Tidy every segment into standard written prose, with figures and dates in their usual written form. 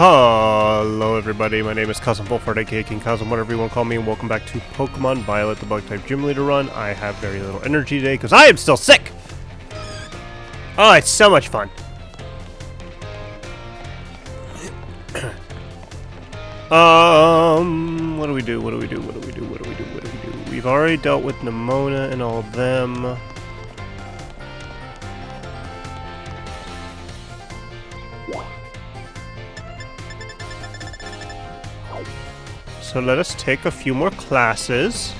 Hello everybody, my name is Kazm Vulfhart, aka King Kazm, whatever you want to call me, and welcome back to Pokemon Violet, the Bug-type Gym Leader run. I have very little energy today, because I am still sick! Oh, it's so much fun. What do we do? We've already dealt with Nemona and all of them. So let us take a few more classes.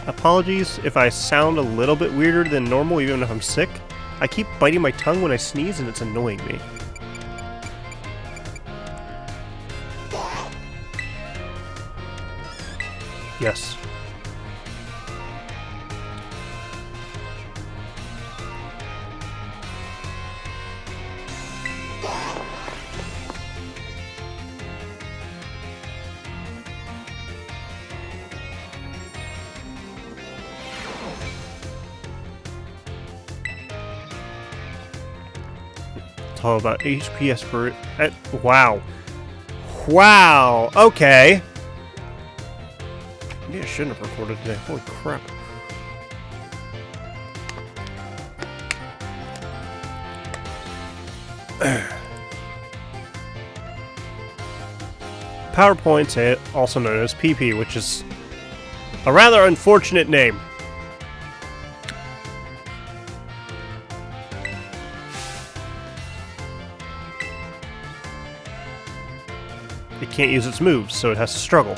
Apologies if I sound a little bit weirder than normal, even if I'm sick. I keep biting my tongue when I sneeze and it's annoying me. Yes. It's all about HPS for it. Wow. Wow. Okay. Maybe I shouldn't have recorded today. Holy crap. PowerPoint, also known as PP, which is a rather unfortunate name. It can't use its moves, so it has to struggle.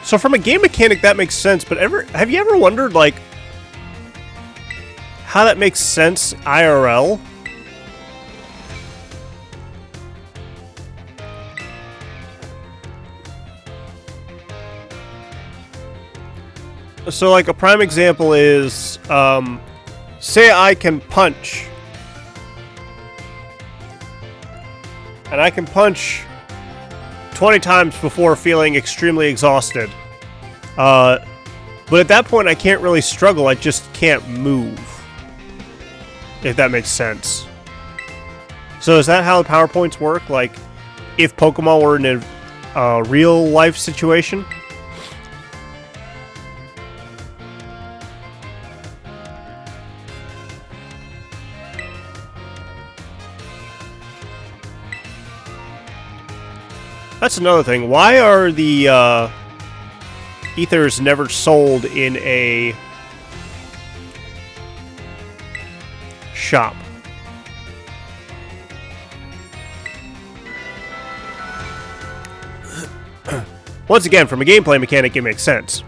So from a game mechanic, that makes sense, but have you ever wondered, like, how that makes sense IRL? So, like, a prime example is, say I can punch. And I can punch 20 times before feeling extremely exhausted. But at that point, I can't really struggle, I just can't move. If that makes sense. So is that how the PowerPoints work? Like, if Pokemon were in a real-life situation? That's another thing. Why are the ethers never sold in a shop? Once again, from a gameplay mechanic, it makes sense.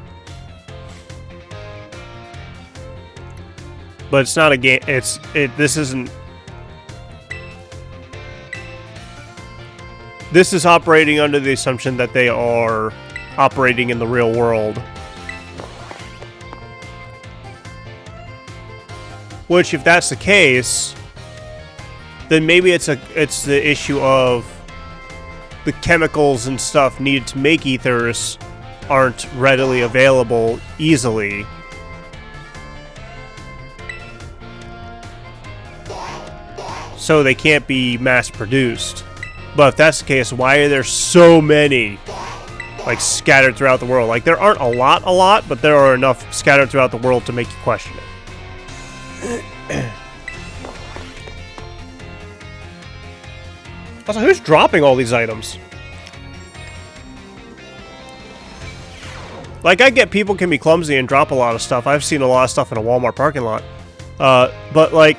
But it's not a game. This isn't. This is operating under the assumption that they are operating in the real world. Which, if that's the case, then maybe it's the issue of the chemicals and stuff needed to make ethers aren't readily available easily. So they can't be mass-produced. But if that's the case, why are there so many, like, scattered throughout the world? Like, there aren't a lot, but there are enough scattered throughout the world to make you question it. Also, who's dropping all these items? Like, I get people can be clumsy and drop a lot of stuff. I've seen a lot of stuff in a Walmart parking lot. But, like,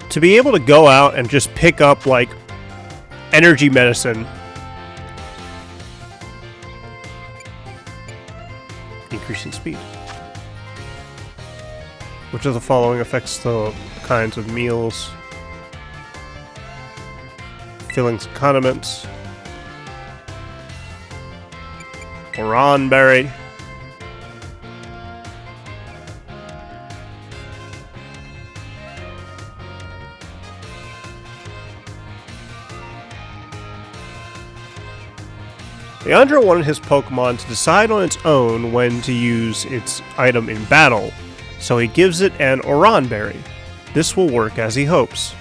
to be able to go out and just pick up, like, energy medicine. Increasing speed. Which of the following affects the kinds of meals? Fillings and condiments. Oranberry. Leandro wanted his Pokemon to decide on its own when to use its item in battle, so he gives it an Oran Berry. This will work as he hopes.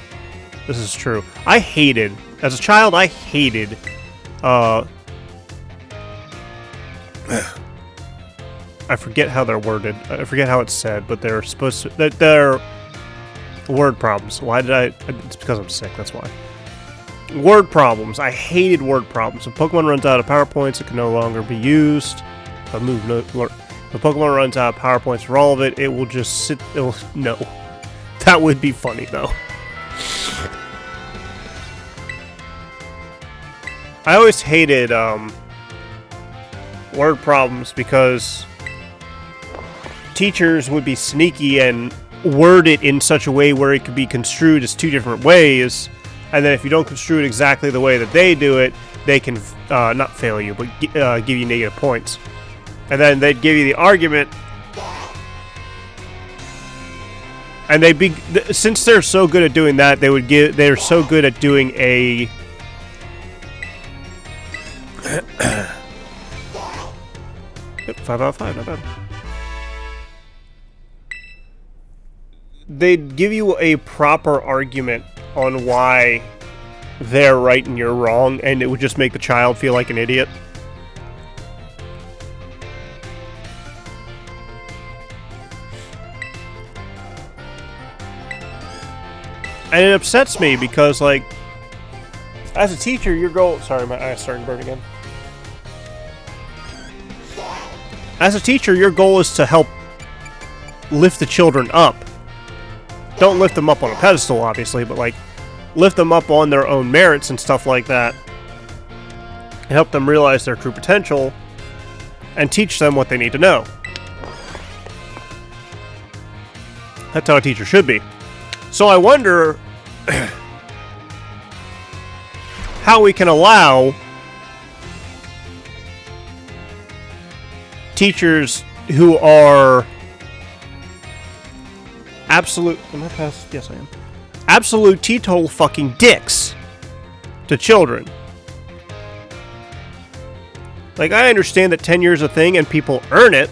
This is true. As a child, I hated, I forget how they're worded. I forget how it's said, but they're supposed to, they're word problems. Why did I, it's because I'm sick, that's why. Word problems. I hated word problems. If Pokemon runs out of power points, it can no longer be used. If Pokemon runs out of power points for all of it, it will just sit. No. That would be funny, though. I always hated word problems because teachers would be sneaky and word it in such a way where it could be construed as two different ways. And then if you don't construe it exactly the way that they do it, they can not fail you, but give you negative points. And then they'd give you the argument, and since they're so good at doing that, they're so good at doing a 5 out of 5, not bad. They'd give you a proper argument on why they're right and you're wrong, and it would just make the child feel like an idiot. And it upsets me because, like, as a teacher, your goal... Sorry, my eye's starting to burn again. As a teacher, your goal is to help lift the children up. Don't lift them up on a pedestal, obviously, but, like, lift them up on their own merits and stuff like that. And help them realize their true potential and teach them what they need to know. That's how a teacher should be. So I wonder how we can allow teachers who are absolute... Am I past? Yes, I am. Absolute teetotal fucking dicks to children. Like, I understand that tenure is a thing and people earn it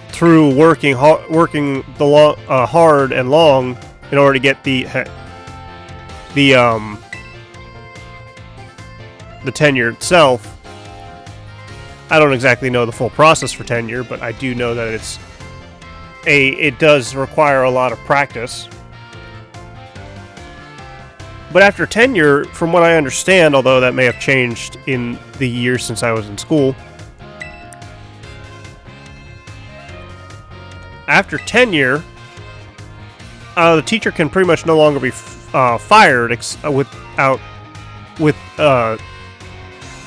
through working hard and long in order to get the tenure itself. I don't exactly know the full process for tenure, but I do know that it does require a lot of practice. But after tenure, from what I understand, although that may have changed in the years since I was in school, after tenure, the teacher can pretty much no longer be fired with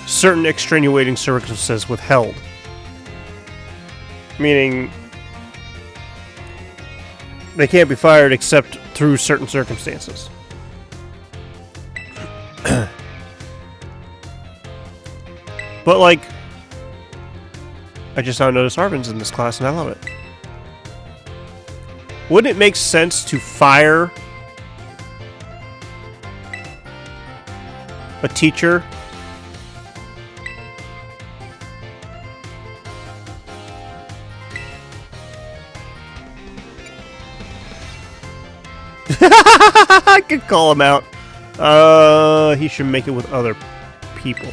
certain extenuating circumstances withheld. Meaning, they can't be fired except through certain circumstances. But, like, I just now noticed Arvin's in this class and I love it. Wouldn't it make sense to fire a teacher I could call him out. He should make it with other people.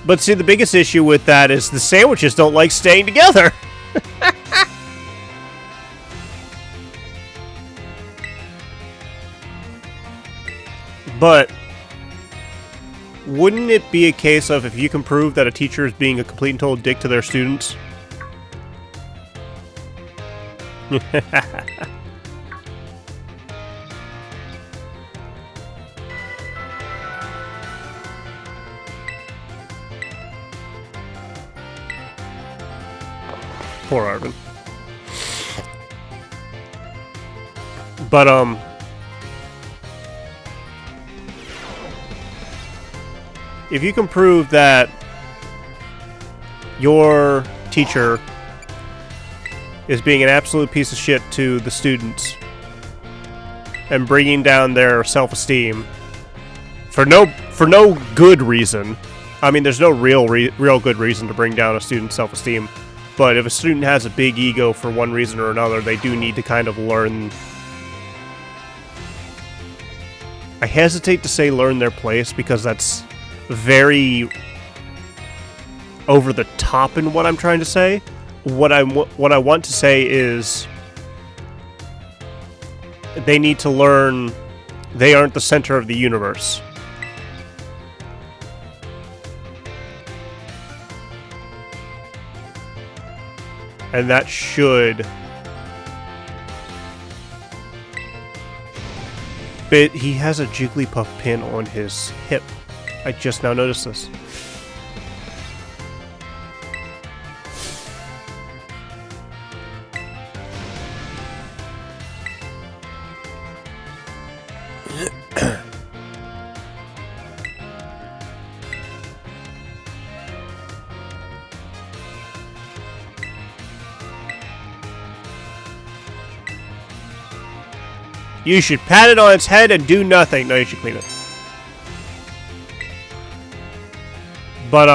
But see, the biggest issue with that is the sandwiches don't like staying together. But wouldn't it be a case of if you can prove that a teacher is being a complete and total dick to their students? Poor Arvin. But, if you can prove that your teacher is being an absolute piece of shit to the students and bringing down their self-esteem for no good reason. I mean, there's no real good reason to bring down a student's self-esteem, but if a student has a big ego for one reason or another, they do need to kind of learn. I hesitate to say learn their place because that's very over the top in what I'm trying to say. What I want to say is they need to learn they aren't the center of the universe. And that should... But he has a Jigglypuff pin on his hip. I just now noticed this. You should pat it on its head and do nothing. No, you should clean it. But,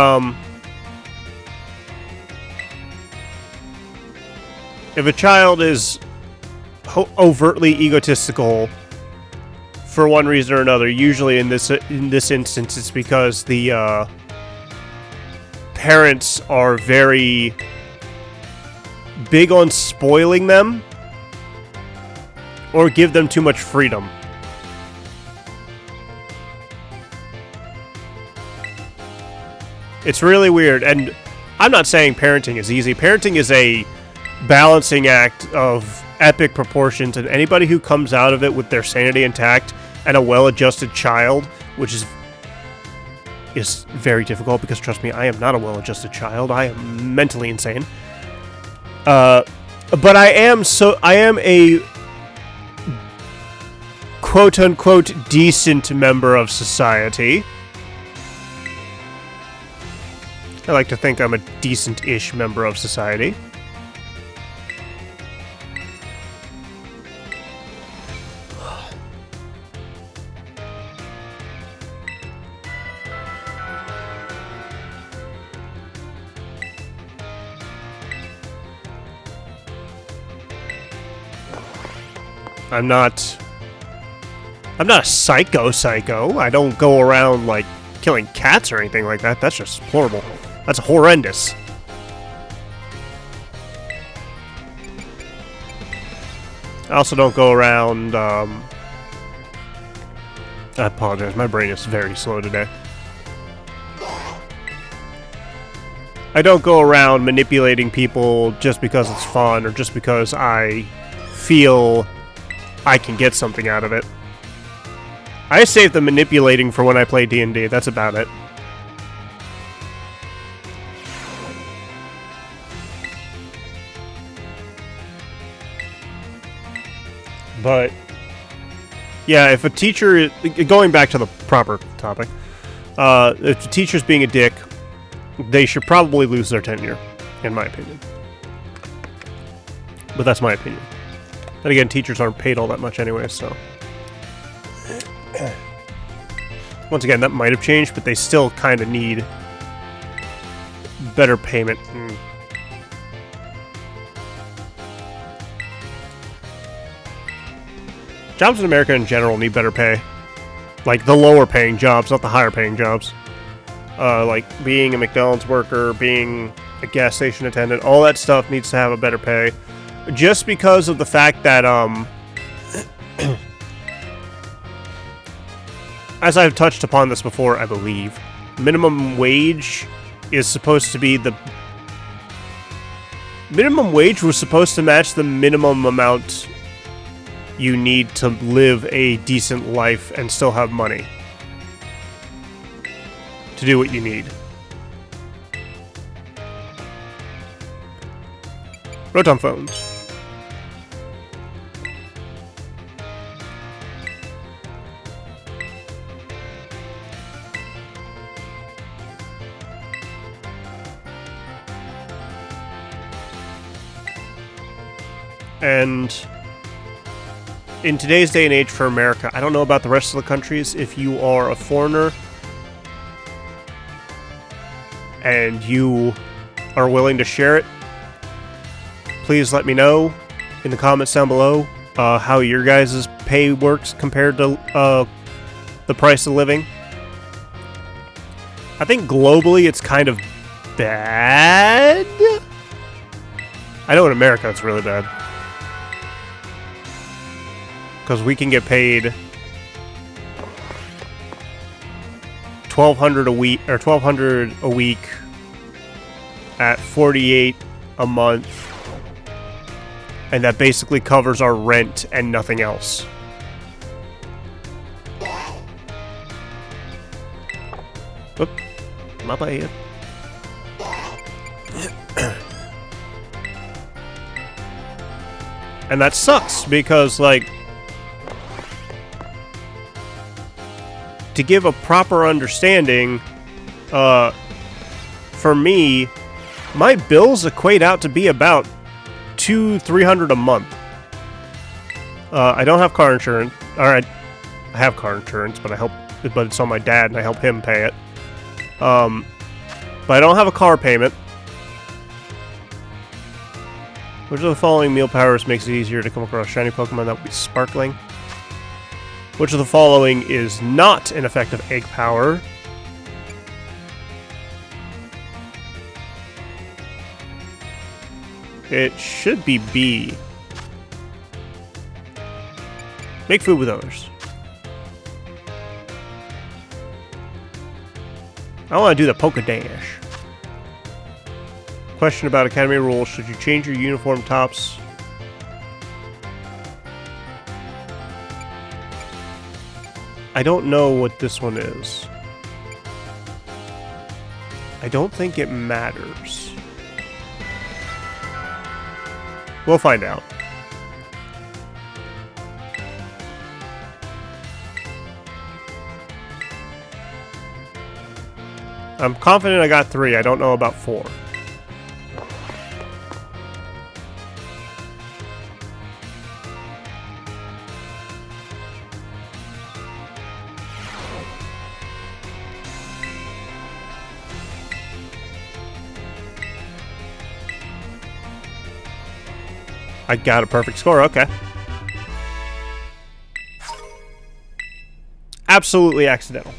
if a child is overtly egotistical for one reason or another, usually in this instance it's because the parents are very big on spoiling them or give them too much freedom. It's really weird, and I'm not saying parenting is easy. Parenting is a balancing act of epic proportions, and anybody who comes out of it with their sanity intact and a well-adjusted child, which is very difficult because, trust me, I am not a well-adjusted child. I am mentally insane. But I am a quote-unquote decent member of society. I like to think I'm a decent-ish member of society. I'm not a psycho. I don't go around, like, killing cats or anything like that. That's just horrible. That's horrendous. I also don't go around, I apologize, my brain is very slow today. I don't go around manipulating people just because it's fun or just because I feel I can get something out of it. I save the manipulating for when I play D&D, that's about it. But, yeah, if a teacher... Going back to the proper topic. If the teacher's being a dick, they should probably lose their tenure, in my opinion. But that's my opinion. And again, teachers aren't paid all that much anyway, so... Once again, that might have changed, but they still kind of need better payment. Jobs in America in general need better pay. Like, the lower paying jobs, not the higher paying jobs. Like, being a McDonald's worker, being a gas station attendant, all that stuff needs to have a better pay. Just because of the fact that, as I've touched upon this before, I believe, minimum wage is supposed to be the... Minimum wage was supposed to match the minimum amount you need to live a decent life and still have money to do what you need. Rotom phones. And in today's day and age for America, I don't know about the rest of the countries, if you are a foreigner and you are willing to share it, please let me know in the comments down below how your guys' pay works compared to the price of living. I think globally it's kind of bad. I know in America it's really bad. Because we can get paid $1,200 a week, or $1,200 a week at $48 a month, and that basically covers our rent and nothing else. Oop, my bad. And that sucks because, like, to give a proper understanding, for me, my bills equate out to be about $200-300 a month. I don't have car insurance. Alright, I have car insurance, but it's on my dad and I help him pay it. But I don't have a car payment. Which of the following meal powers makes it easier to come across shiny Pokemon? That would be Sparkling. Which of the following is not an effective egg power? It should be B. Make food with others. I want to do the Poké Dash. Question about Academy rules. Should you change your uniform tops? I don't know what this one is. I don't think it matters. We'll find out. I'm confident I got 3. I don't know about 4. I got a perfect score, okay. Absolutely accidental.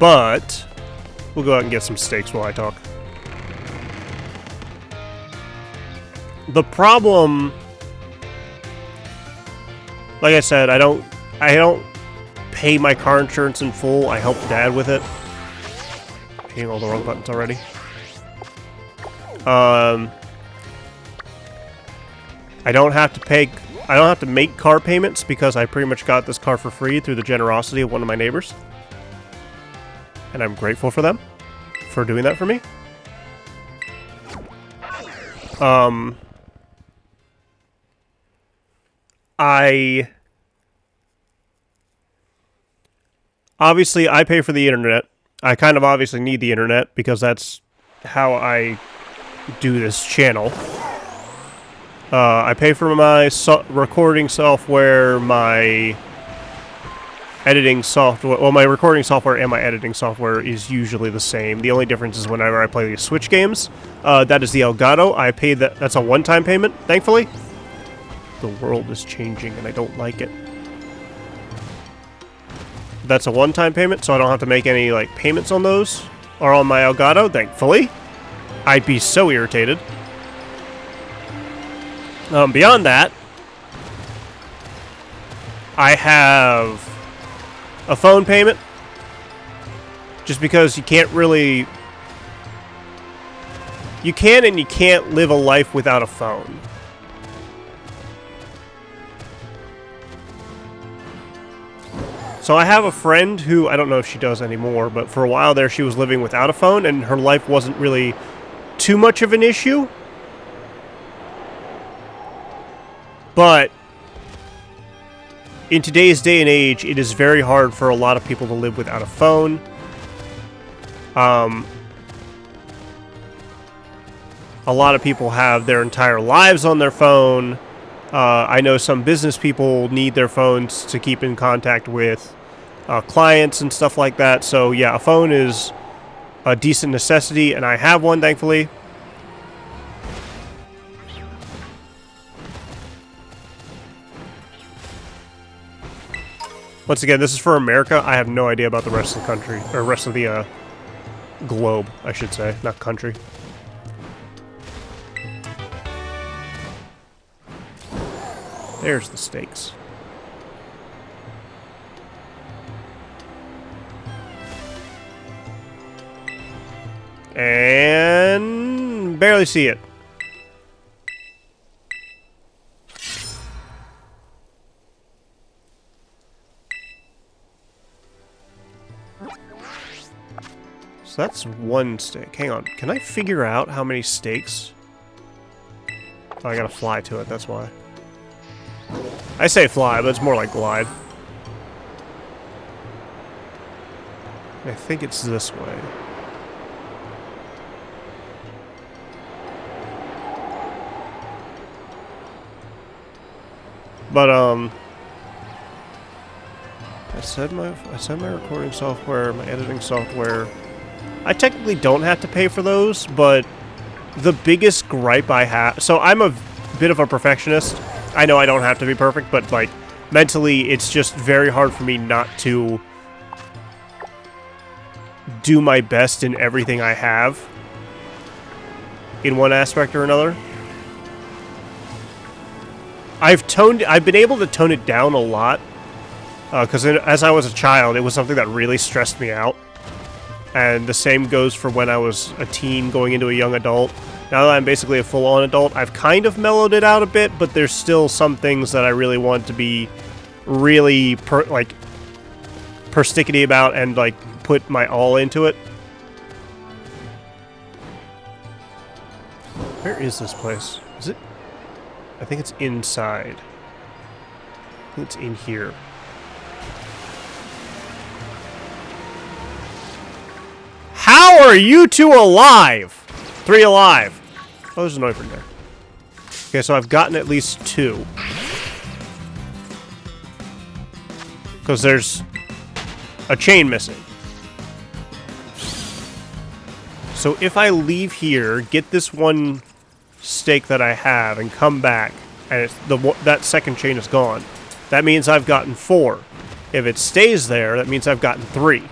But we'll go out and get some steaks while I talk. The problem, like I said, I don't pay my car insurance in full. I help Dad with it. Hitting all the wrong buttons already. I don't have to make car payments because I pretty much got this car for free through the generosity of one of my neighbors. And I'm grateful for them for doing that for me. Obviously, I pay for the internet. I kind of obviously need the internet because that's how I do this channel. I pay for my recording software, my editing software. Well, my recording software and my editing software is usually the same. The only difference is whenever I play these Switch games. That is the Elgato. I paid that. That's a one-time payment, thankfully. The world is changing and I don't like it. That's a one-time payment, so I don't have to make any like payments on those or on my Elgato, thankfully. I'd be so irritated. Beyond that, I have a phone payment. Just because you can't really... You can and you can't live a life without a phone. So I have a friend who, I don't know if she does anymore, but for a while there she was living without a phone and her life wasn't really too much of an issue. But in today's day and age, it is very hard for a lot of people to live without a phone. A lot of people have their entire lives on their phone. I know some business people need their phones to keep in contact with clients and stuff like that. So yeah, a phone is a decent necessity, and I have one, thankfully. Once again, this is for America. I have no idea about the rest of the country, or rest of the globe, I should say, not country. There's the stakes. And barely see it. So that's one stake. Hang on. Can I figure out how many stakes? Oh, I gotta fly to it, that's why. I say fly, but it's more like glide. I think it's this way. But I said my recording software, my editing software. I technically don't have to pay for those, but the biggest gripe I have, so I'm a bit of a perfectionist. I know I don't have to be perfect, but like mentally it's just very hard for me not to do my best in everything I have in one aspect or another. I've been able to tone it down a lot, because as I was a child, it was something that really stressed me out. And the same goes for when I was a teen going into a young adult. Now that I'm basically a full-on adult, I've kind of mellowed it out a bit, but there's still some things that I really want to be really, perstickety about and, like, put my all into it. Where is this place? Is it? I think it's inside. I think it's in here. How are you two alive? 3 alive. Oh, there's an open there. Okay, so I've gotten at least 2. Because there's a chain missing. So if I leave here, get this one stake that I have, and come back, and that second chain is gone, that means I've gotten 4. If it stays there, that means I've gotten 3.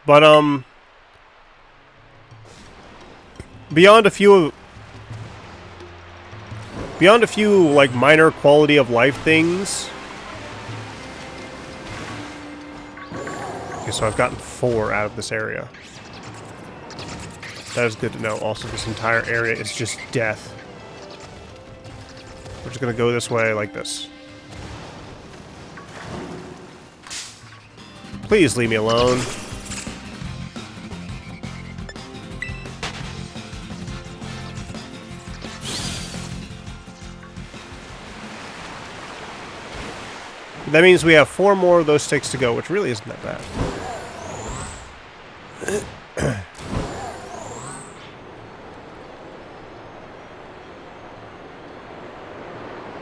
But, beyond a few, like, minor quality of life things. Okay, so I've gotten 4 out of this area. That is good to know. Also, this entire area is just death. We're just gonna go this way like this. Please leave me alone. That means we have 4 more of those sticks to go, which really isn't that bad.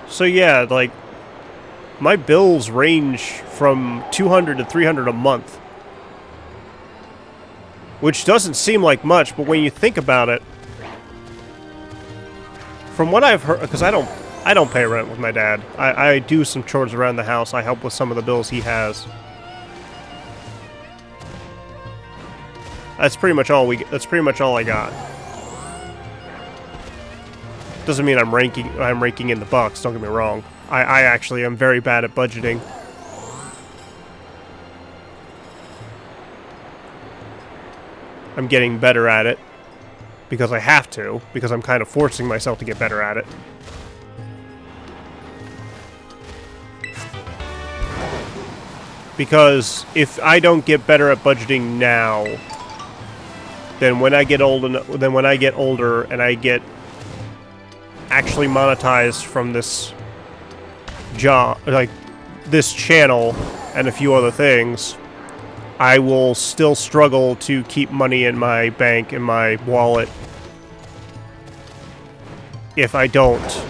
So yeah, like, my bills range from $200 to $300 a month. Which doesn't seem like much, but when you think about it, from what I've heard, because I don't pay rent with my dad. I do some chores around the house. I help with some of the bills he has. That's pretty much all I got. Doesn't mean I'm raking in the bucks, don't get me wrong. I actually am very bad at budgeting. I'm getting better at it because I have to, because I'm kind of forcing myself to get better at it. Because if I don't get better at budgeting now, then when I get older and I get actually monetized from this job, like this channel and a few other things, I will still struggle to keep money in my bank, in my wallet, if I don't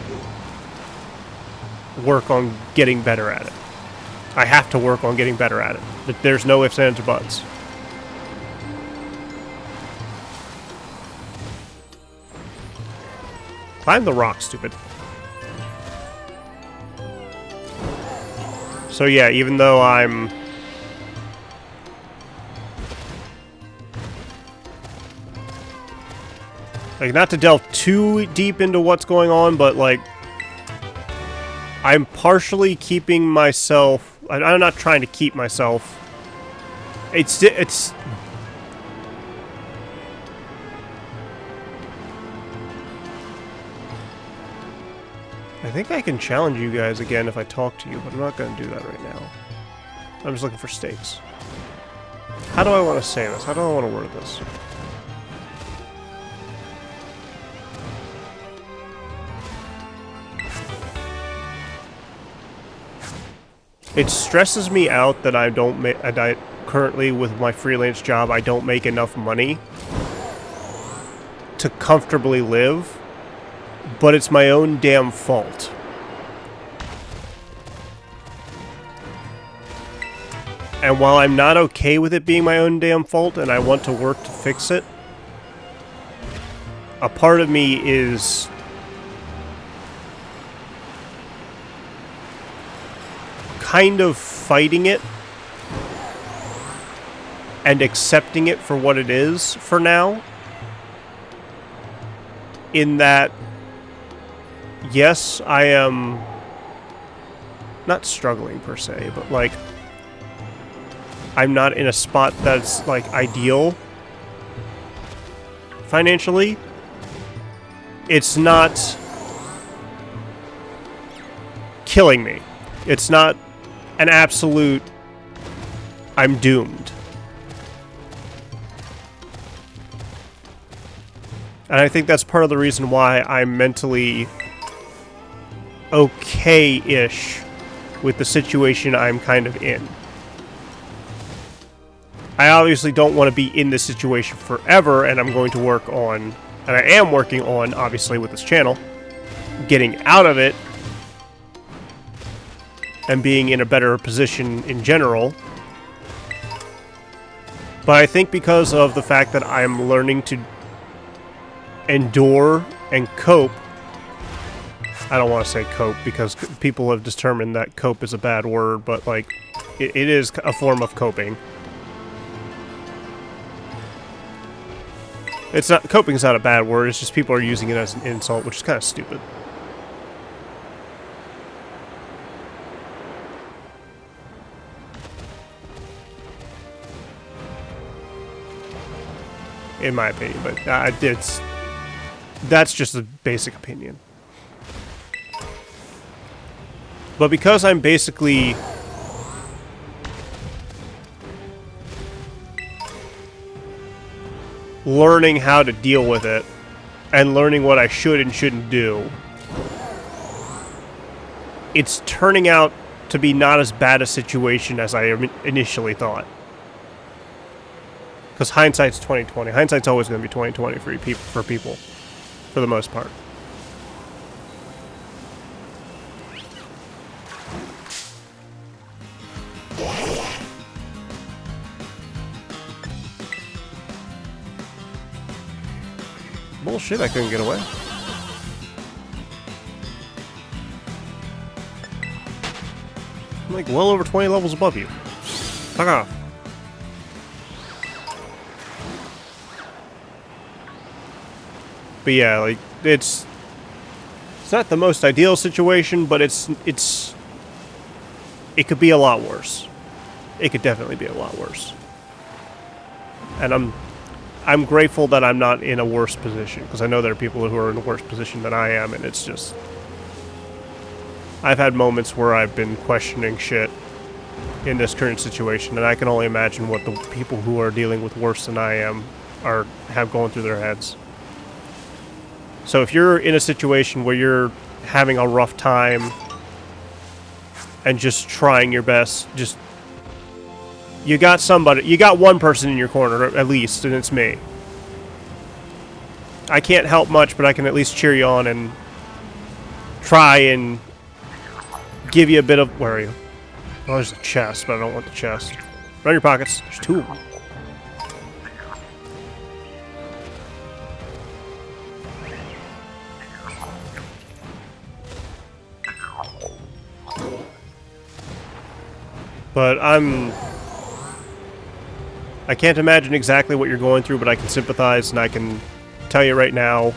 work on getting better at it. I have to work on getting better at it. There's no ifs, ands, or buts. Climb the rock, stupid. So yeah, even though I'm... like, not to delve too deep into what's going on, but, like, I'm partially keeping myself... I'm not trying to keep myself. It's... I think I can challenge you guys again if I talk to you, but I'm not going to do that right now. I'm just looking for stakes. How do I want to say this? How do I want to word this? It stresses me out that I don't make... currently, with my freelance job, I don't make enough money to comfortably live, but it's my own damn fault. And while I'm not okay with it being my own damn fault and I want to work to fix it, a part of me is... kind of fighting it and accepting it for what it is for now. In that, yes, I am not struggling per se, but like, I'm not in a spot that's like ideal financially. It's not killing me. It's not an absolute, I'm doomed. And I think that's part of the reason why I'm mentally okay-ish with the situation I'm kind of in. I obviously don't want to be in this situation forever, and I'm going to work on, and I am working on, obviously with this channel, getting out of it and being in a better position in general. But I think because of the fact that I'm learning to endure and cope, I don't want to say cope because people have determined that cope is a bad word, but like, it is a form of coping. It's not, coping's not a bad word, it's just people are using it as an insult, which is kind of stupid. In my opinion, but that's just a basic opinion. But because I'm basically learning how to deal with it and learning what I should and shouldn't do, it's turning out to be not as bad a situation as I initially thought. Because hindsight's 20/20. Hindsight's always going to be 20/20 for people, for the most part. Bullshit, I couldn't get away. I'm like well over 20 levels above you. Fuck off. But yeah, like, it's not the most ideal situation, but it could be a lot worse. It could definitely be a lot worse. And I'm grateful that I'm not in a worse position, because I know there are people who are in a worse position than I am, and it's just... I've had moments where I've been questioning shit in this current situation, and I can only imagine what the people who are dealing with worse than I am have going through their heads. So if you're in a situation where you're having a rough time and just trying your best, just... You got somebody, you got one person in your corner, at least, and it's me. I can't help much, but I can at least cheer you on and try and give you a bit of... Where are you? Oh, there's a chest, but I don't want the chest. Run your pockets. There's 2 of them. But I can't imagine exactly what you're going through, but I can sympathize, and I can tell you right now,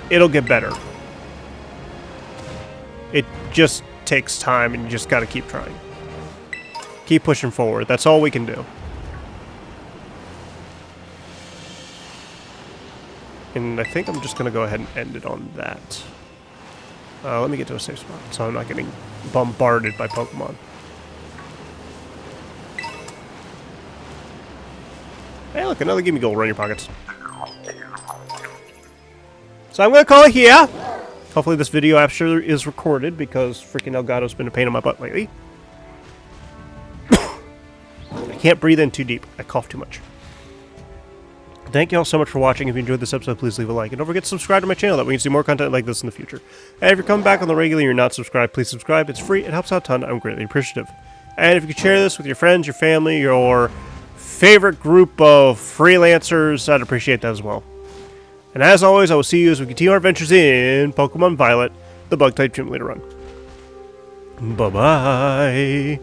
it'll get better. It just takes time, and you just gotta keep trying. Keep pushing forward. That's all we can do. And I think I'm just gonna go ahead and end it on that. Let me get to a safe spot, so I'm not getting bombarded by Pokemon. Hey, look, another Gimme Gold. Run your pockets. So I'm going to call it here. Hopefully this video actually is recorded, because freaking Elgato's been a pain in my butt lately. I can't breathe in too deep. I cough too much. Thank you all so much for watching. If you enjoyed this episode, please leave a like. And don't forget to subscribe to my channel, that we can see more content like this in the future. And if you're coming back on the regular and you're not subscribed, please subscribe. It's free. It helps out a ton. I'm greatly appreciative. And if you could share this with your friends, your family, your favorite group of freelancers, I'd appreciate that as well. And as always, I will see you as we continue our adventures in Pokemon Violet, the Bug-type Gym Leader Run. Bye-bye.